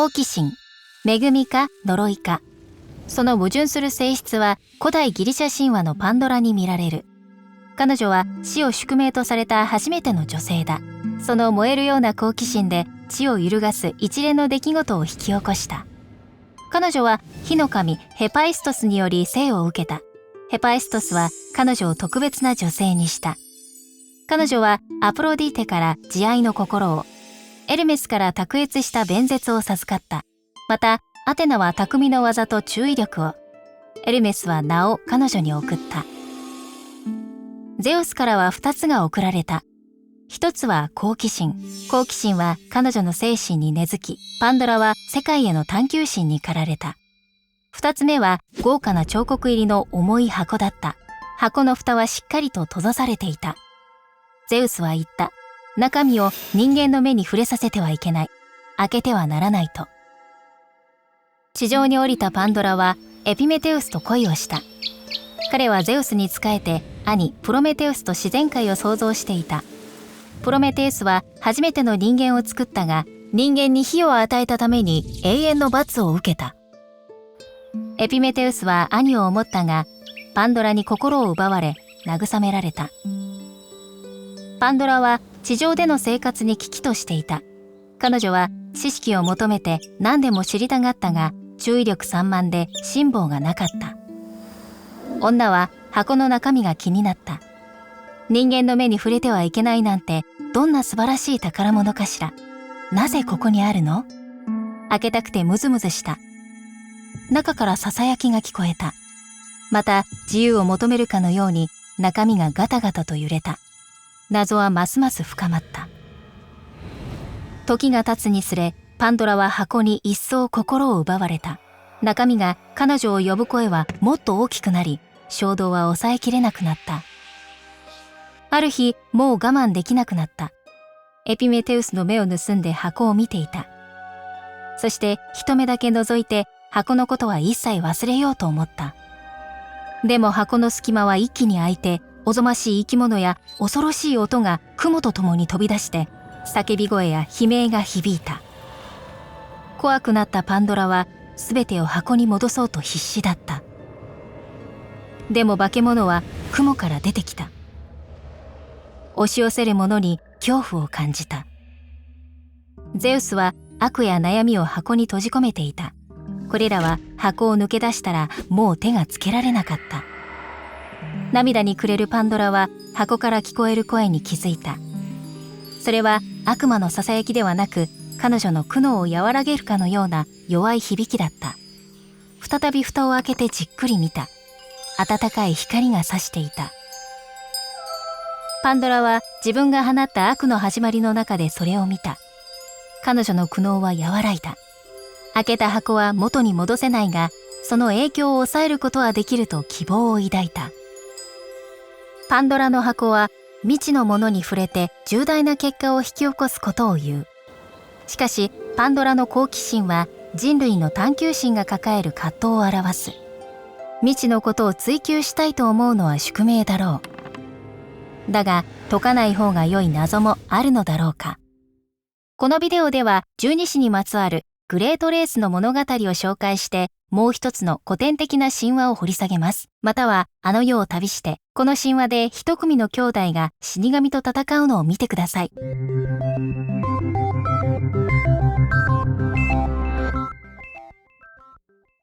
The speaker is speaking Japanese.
好奇心、恵みか呪いか。その矛盾する性質は古代ギリシャ神話のパンドラに見られる。彼女は死を宿命とされた初めての女性だ。その燃えるような好奇心で地を揺るがす一連の出来事を引き起こした。彼女は火の神ヘパイストスにより生を受けた。ヘパイストスは彼女を特別な女性にした。彼女はアプロディテから慈愛の心を、エルメスから卓越した弁舌を授かった。またアテナは匠の技と注意力を、エルメスは名を彼女に送った。ゼウスからは2つが贈られた。一つは好奇心。好奇心は彼女の精神に根付き、パンドラは世界への探求心に駆られた。二つ目は豪華な彫刻入りの重い箱だった。箱の蓋はしっかりと閉ざされていた。ゼウスは言った。中身を人間の目に触れさせてはいけない。開けてはならないと。地上に降りたパンドラはエピメテウスと恋をした。彼はゼウスに仕えて兄プロメテウスと自然界を創造していた。プロメテウスは初めての人間を作ったが、人間に火を与えたために永遠の罰を受けた。エピメテウスは兄を思ったが、パンドラに心を奪われ慰められた。パンドラは地上での生活に危機としていた。彼女は知識を求めて何でも知りたがったが、注意力散漫で辛抱がなかった。女は箱の中身が気になった。人間の目に触れてはいけないなんてどんな素晴らしい宝物かしら。なぜここにあるの？開けたくてムズムズした。中からささやきが聞こえた。また自由を求めるかのように中身がガタガタと揺れた。謎はますます深まった。時が経つにつれ、パンドラは箱に一層心を奪われた。中身が彼女を呼ぶ声はもっと大きくなり、衝動は抑えきれなくなった。ある日、もう我慢できなくなった。エピメテウスの目を盗んで箱を見ていた。そして一目だけ覗いて箱のことは一切忘れようと思った。でも箱の隙間は一気に開いて、おぞましい生き物や恐ろしい音が雲とともに飛び出して、叫び声や悲鳴が響いた。怖くなったパンドラはすべてを箱に戻そうと必死だった。でも化け物は雲から出てきた。押し寄せるものに恐怖を感じた。ゼウスは悪や悩みを箱に閉じ込めていた。これらは箱を抜け出したらもう手がつけられなかった。涙に暮れるパンドラは箱から聞こえる声に気づいた。それは悪魔のささやきではなく、彼女の苦悩を和らげるかのような弱い響きだった。再び蓋を開けてじっくり見た。暖かい光が差していた。パンドラは自分が放った悪の始まりの中でそれを見た。彼女の苦悩は和らいだ。開けた箱は元に戻せないが、その影響を抑えることはできると希望を抱いた。パンドラの箱は未知のものに触れて重大な結果を引き起こすことを言う。しかしパンドラの好奇心は人類の探求心が抱える葛藤を表す。未知のことを追求したいと思うのは宿命だろう。だが解かない方が良い謎もあるのだろうか。このビデオでは十二支にまつわるグレートレースの物語を紹介して、もう一つの古典的な神話を掘り下げます。またはあの世を旅して、この神話で一組の兄弟が死神と戦うのを見てください。